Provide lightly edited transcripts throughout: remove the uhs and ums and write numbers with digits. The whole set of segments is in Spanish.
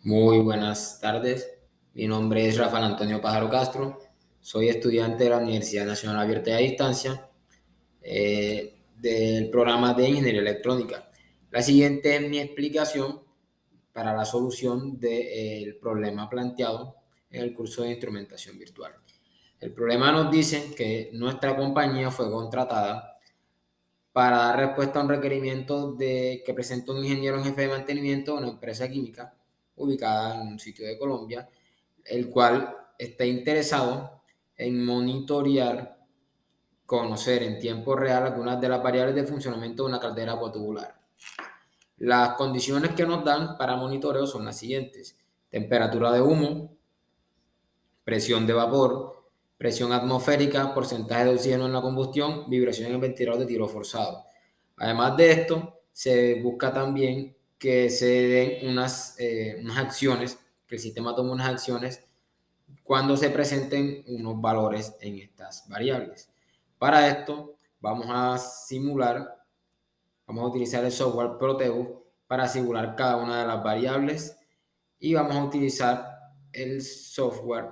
Muy buenas tardes. Mi nombre es Rafael Antonio Pájaro Castro. Soy estudiante de la Universidad Nacional Abierta y a Distancia del programa de Ingeniería Electrónica. La siguiente es mi explicación para la solución del problema planteado en el curso de instrumentación virtual. El problema nos dice que nuestra compañía fue contratada para dar respuesta a un requerimiento que presenta un ingeniero en jefe de mantenimiento de una empresa química ubicada en un sitio de Colombia, el cual está interesado en monitorear, conocer en tiempo real algunas de las variables de funcionamiento de una caldera tubular. Las condiciones que nos dan para monitoreo son las siguientes: temperatura de humo, presión de vapor, presión atmosférica, porcentaje de oxígeno en la combustión, vibración en el ventilador de tiro forzado. Además de esto, se busca también que se den unas acciones, que el sistema tome unas acciones cuando se presenten unos valores en estas variables. Para esto, vamos a utilizar el software Proteus para simular cada una de las variables y vamos a utilizar el software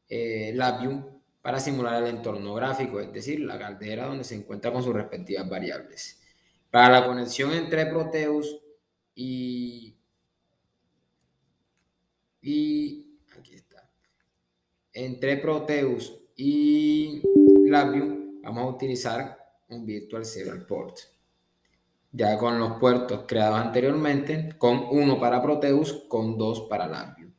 LabVIEW para simular el entorno gráfico, es decir, la caldera donde se encuentra con sus respectivas variables. Para la conexión entre Proteus y, aquí está, entre Proteus y LabVIEW vamos a utilizar un Virtual Serial Port. Ya con los puertos creados anteriormente, con uno para Proteus, con dos para LabVIEW.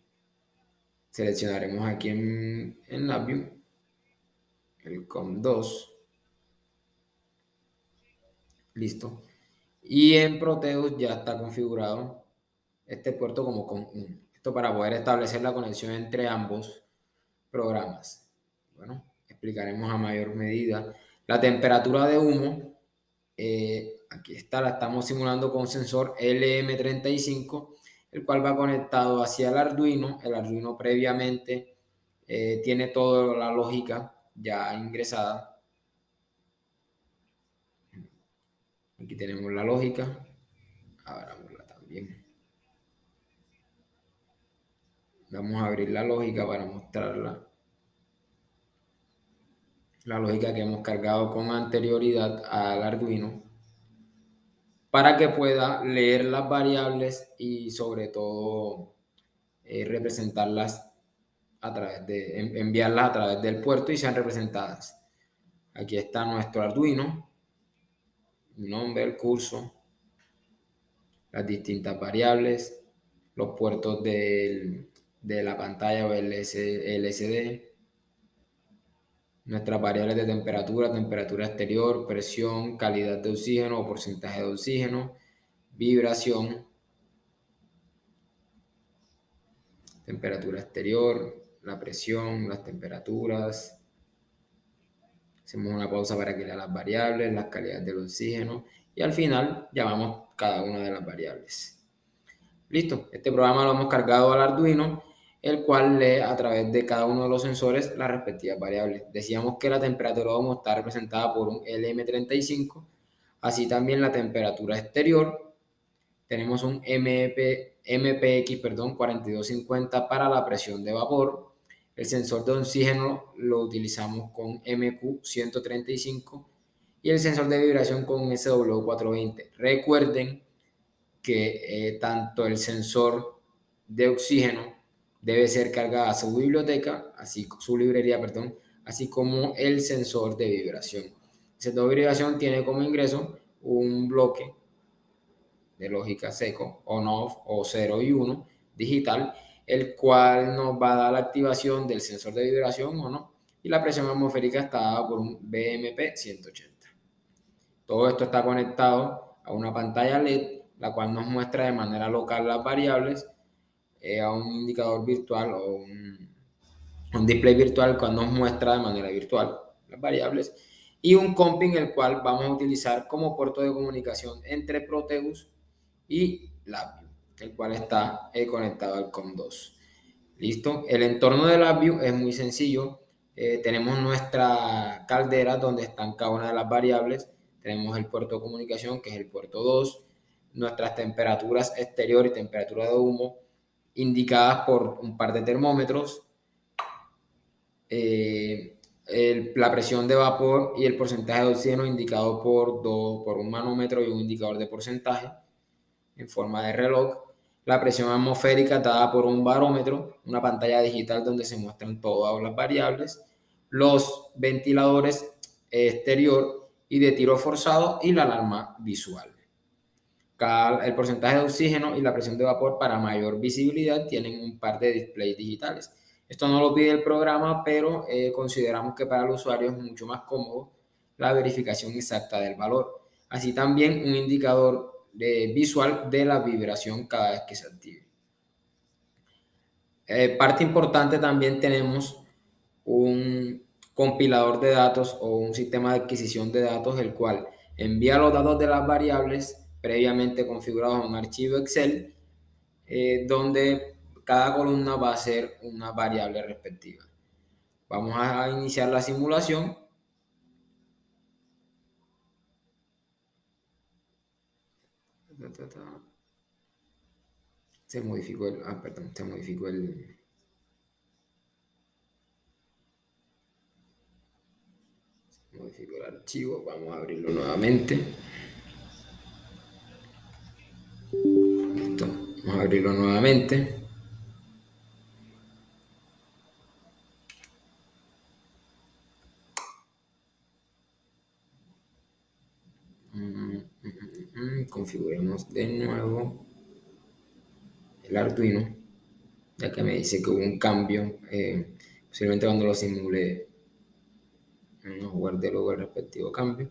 Seleccionaremos aquí en LabVIEW el COM2. Listo. Y en Proteus ya está configurado este puerto como COM1. Esto para poder establecer la conexión entre ambos programas. Bueno, explicaremos a mayor medida. La temperatura de humo, aquí está, la estamos simulando con un sensor LM35, el cual va conectado hacia el Arduino. El Arduino previamente tiene toda la lógica ya ingresada. Aquí tenemos la lógica. Abramosla también. Vamos a abrir la lógica para mostrarla. La lógica que hemos cargado con anterioridad al Arduino para que pueda leer las variables y sobre todo representarlas a través enviarlas a través del puerto y sean representadas. Aquí está nuestro Arduino, el nombre, el curso, las distintas variables, los puertos de la pantalla o LCD, nuestras variables de temperatura, temperatura exterior, presión, calidad de oxígeno o porcentaje de oxígeno, vibración, temperatura exterior, la presión, las temperaturas. Hacemos una pausa para que lea las variables, las calidades del oxígeno y al final llamamos cada una de las variables. Listo, este programa lo hemos cargado al Arduino, el cual lee a través de cada uno de los sensores las respectivas variables. Decíamos que la temperatura de humo está representada por un LM35, así también la temperatura exterior. Tenemos un MPX 4250 para la presión de vapor. El sensor de oxígeno lo utilizamos con MQ135 y el sensor de vibración con SW420. Recuerden que tanto el sensor de oxígeno debe ser cargado a su biblioteca, su librería, perdón, así como el sensor de vibración. El sensor de vibración tiene como ingreso un bloque de lógica seco, on-off o 0 y 1 digital, el cual nos va a dar la activación del sensor de vibración o no, y la presión atmosférica está dada por un BMP 180. Todo esto está conectado a una pantalla LED, la cual nos muestra de manera local las variables, a un indicador virtual o un display virtual, cual nos muestra de manera virtual las variables, y un comping, el cual vamos a utilizar como puerto de comunicación entre Proteus y LabVIEW, el cual está conectado al COM2. Listo, el entorno de LabVIEW es muy sencillo. Tenemos nuestra caldera donde están cada una de las variables. Tenemos el puerto de comunicación, que es el puerto 2, nuestras temperaturas exterior y temperatura de humo, indicadas por un par de termómetros, la presión de vapor y el porcentaje de oxígeno indicado por un manómetro y un indicador de porcentaje en forma de reloj. La presión atmosférica dada por un barómetro, una pantalla digital donde se muestran todas las variables, los ventiladores exterior y de tiro forzado y la alarma visual. El porcentaje de oxígeno y la presión de vapor para mayor visibilidad tienen un par de displays digitales. Esto no lo pide el programa, pero consideramos que para el usuario es mucho más cómodo la verificación exacta del valor. Así también un indicador visual de la vibración cada vez que se active. Parte importante también tenemos un compilador de datos o un sistema de adquisición de datos, el cual envía los datos de las variables previamente configurados en un archivo Excel, donde cada columna va a ser una variable respectiva. Vamos a iniciar la simulación. Se modificó el archivo. Vamos a abrirlo nuevamente. Listo. Vamos a abrirlo nuevamente. Configuremos de nuevo el Arduino, ya que me dice que hubo un cambio. Posiblemente cuando lo simule nos guarde luego el respectivo cambio.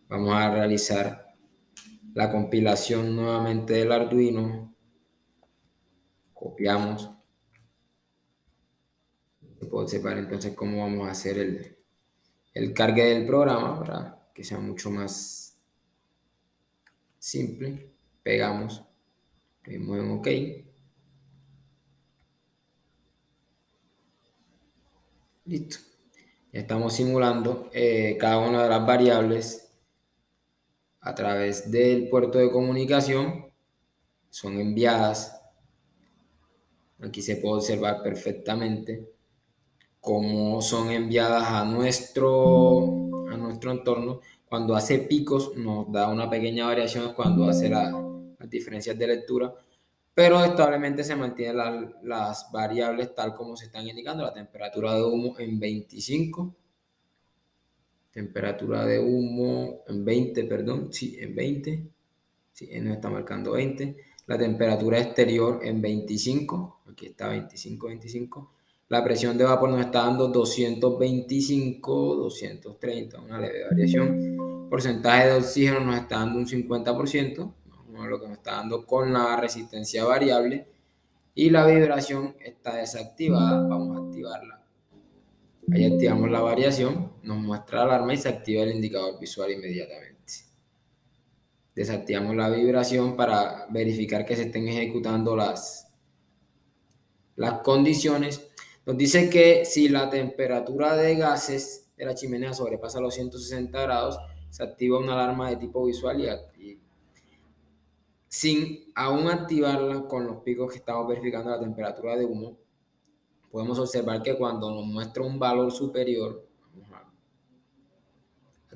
Vamos a realizar la compilación nuevamente del Arduino. Copiamos. Se puede observar entonces cómo vamos a hacer el cargue del programa para que sea mucho más simple. Pegamos, le damos en OK. Listo. Ya estamos simulando cada una de las variables a través del puerto de comunicación. Son enviadas. Aquí se puede observar perfectamente cómo son enviadas a nuestro entorno. Cuando hace picos nos da una pequeña variación cuando hace las diferencias de lectura, pero establemente se mantienen las variables tal como se están indicando. La temperatura de humo en 25, temperatura de humo en 20, perdón, sí, en 20, sí, nos está marcando 20. La temperatura exterior en 25, aquí está 25, 25. La presión de vapor nos está dando 225, 230, una leve variación. Porcentaje de oxígeno nos está dando un 50%, lo que nos está dando con la resistencia variable. Y la vibración está desactivada, vamos a activarla. Ahí activamos la variación, nos muestra la alarma y se activa el indicador visual inmediatamente. Desactivamos la vibración para verificar que se estén ejecutando las condiciones. Nos dice que si la temperatura de gases de la chimenea sobrepasa los 160 grados, se activa una alarma de tipo visual y sin aún activarla con los picos que estamos verificando la temperatura de humo, podemos observar que cuando nos muestra un valor superior, vamos a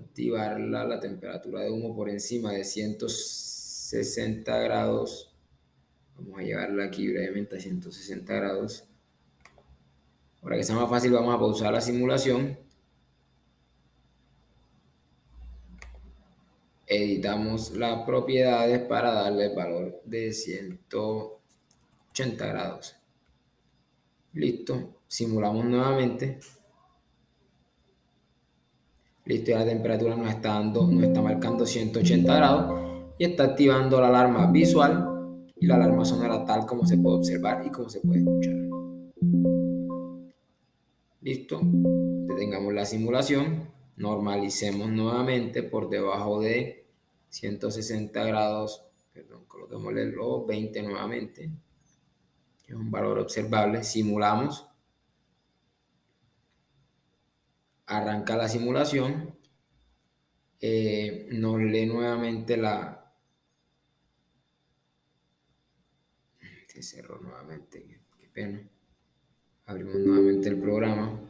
activarla, la temperatura de humo por encima de 160 grados, vamos a llevarla aquí brevemente a 160 grados. Para que sea más fácil, vamos a pausar la simulación. Editamos las propiedades para darle el valor de 180 grados. Listo. Simulamos nuevamente. Listo, ya la temperatura nos está marcando 180 grados y está activando la alarma visual y la alarma sonora tal como se puede observar y como se puede escuchar. Listo. Detengamos la simulación. Normalicemos nuevamente por debajo de 160 grados. Perdón, coloquémosle los 20 nuevamente. Es un valor observable. Simulamos. Arranca la simulación. Nos lee nuevamente Se cerró nuevamente, qué pena. Abrimos nuevamente el programa.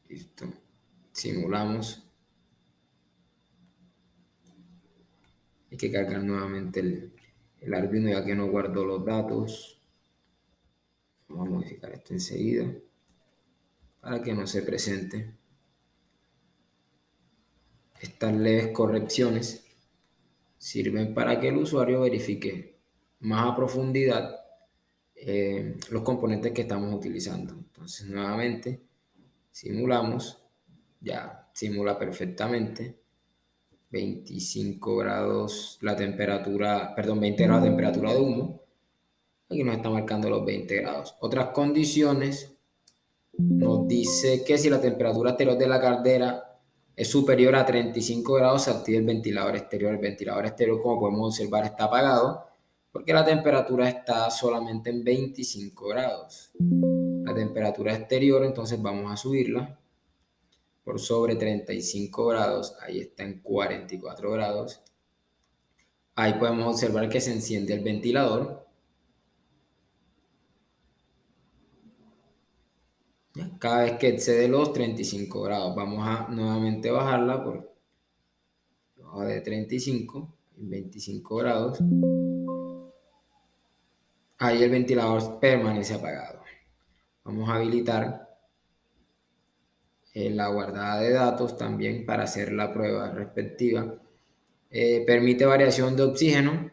Listo. Simulamos. Hay que cargar nuevamente el Arduino ya que no guardó los datos. Vamos a modificar esto enseguida para que no se presente. Estas leves correcciones sirven para que el usuario verifique más a profundidad los componentes que estamos utilizando. Entonces nuevamente simulamos, ya simula perfectamente 25 grados la temperatura, perdón, 20 grados la temperatura de humo. Aquí nos está marcando los 20 grados. Otras condiciones nos dice que si la temperatura exterior de la caldera es superior a 35 grados, se activa el ventilador exterior. El ventilador exterior, como podemos observar, está apagado porque la temperatura está solamente en 25 grados. La temperatura exterior, entonces vamos a subirla por sobre 35 grados. Ahí está en 44 grados. Ahí podemos observar que se enciende el ventilador. Cada vez que excede los 35 grados, vamos a nuevamente bajarla por debajo de 35, en 25 grados. Ahí el ventilador permanece apagado. Vamos a habilitar la guardada de datos también para hacer la prueba respectiva. Permite variación de oxígeno.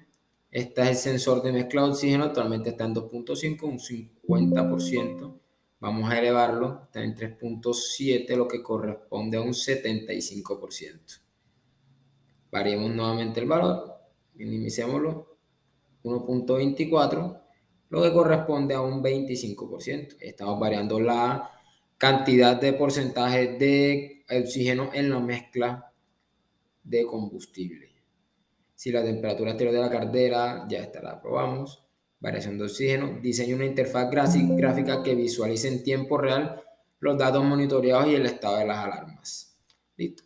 Este es el sensor de mezcla de oxígeno. Actualmente está en 2.5, un 50%. Vamos a elevarlo, está en 3.7, lo que corresponde a un 75%. Variemos nuevamente el valor, minimicémoslo, 1.24, lo que corresponde a un 25%. Estamos variando la cantidad de porcentaje de oxígeno en la mezcla de combustible. Si la temperatura exterior de la caldera, ya está, la probamos. Variación de oxígeno. Diseño una interfaz gráfica que visualice en tiempo real los datos monitoreados y el estado de las alarmas. Listo.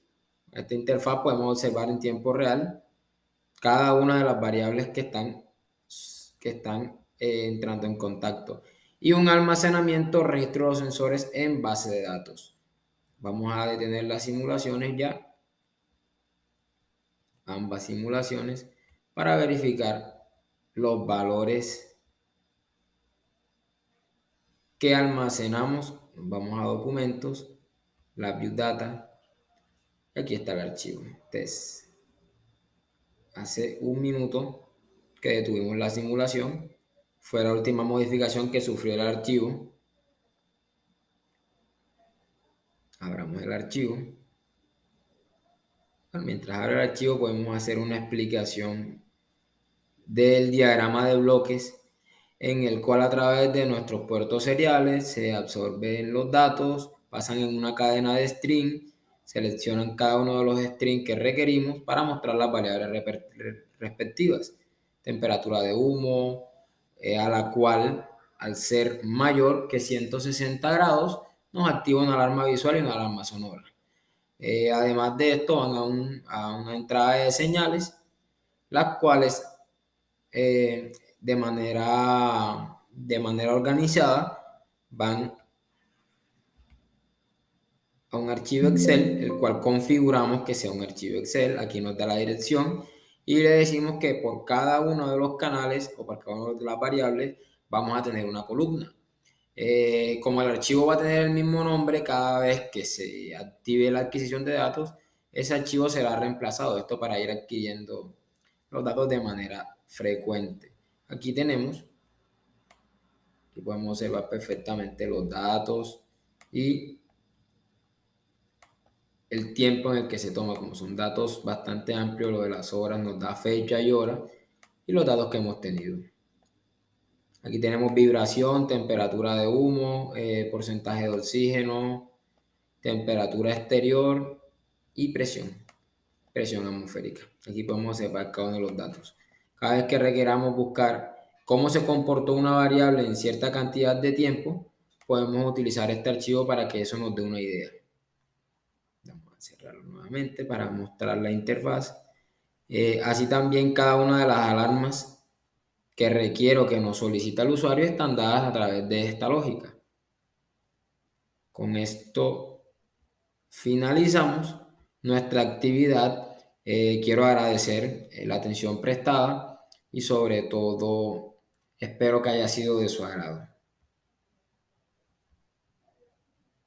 En esta interfaz podemos observar en tiempo real cada una de las variables que están entrando en contacto. Y un almacenamiento, registro de los sensores en base de datos. Vamos a detener las simulaciones ya. Ambas simulaciones para verificar los valores que almacenamos. Vamos a documentos, la view data, y aquí está el archivo test. Hace un minuto que detuvimos la simulación, fue la última modificación que sufrió el archivo. Abramos el archivo. Bueno, mientras abre el archivo podemos hacer una explicación del diagrama de bloques en el cual a través de nuestros puertos seriales se absorben los datos, pasan en una cadena de string, seleccionan cada uno de los strings que requerimos para mostrar las variables respectivas. Temperatura de humo, a la cual al ser mayor que 160 grados nos activa una alarma visual y una alarma sonora. Además de esto van a una entrada de señales, las cuales de manera organizada van a un archivo Excel, el cual configuramos que sea un archivo Excel. Aquí nos da la dirección y le decimos que por cada uno de los canales o por cada una de las variables vamos a tener una columna. Como el archivo va a tener el mismo nombre, cada vez que se active la adquisición de datos, ese archivo será reemplazado. Esto para ir adquiriendo los datos de manera frecuente. Aquí podemos observar perfectamente los datos y el tiempo en el que se toma. Como son datos bastante amplios, lo de las horas nos da fecha y hora y los datos que hemos tenido. Aquí tenemos vibración, temperatura de humo, porcentaje de oxígeno, temperatura exterior y presión atmosférica. Aquí podemos observar cada uno de los datos. Cada vez que requeramos buscar cómo se comportó una variable en cierta cantidad de tiempo, podemos utilizar este archivo para que eso nos dé una idea. Vamos a cerrarlo nuevamente para mostrar la interfaz. Así también cada una de las alarmas que requiere o que nos solicita el usuario están dadas a través de esta lógica. Con esto finalizamos nuestra actividad. Quiero agradecer la atención prestada y sobre todo espero que haya sido de su agrado.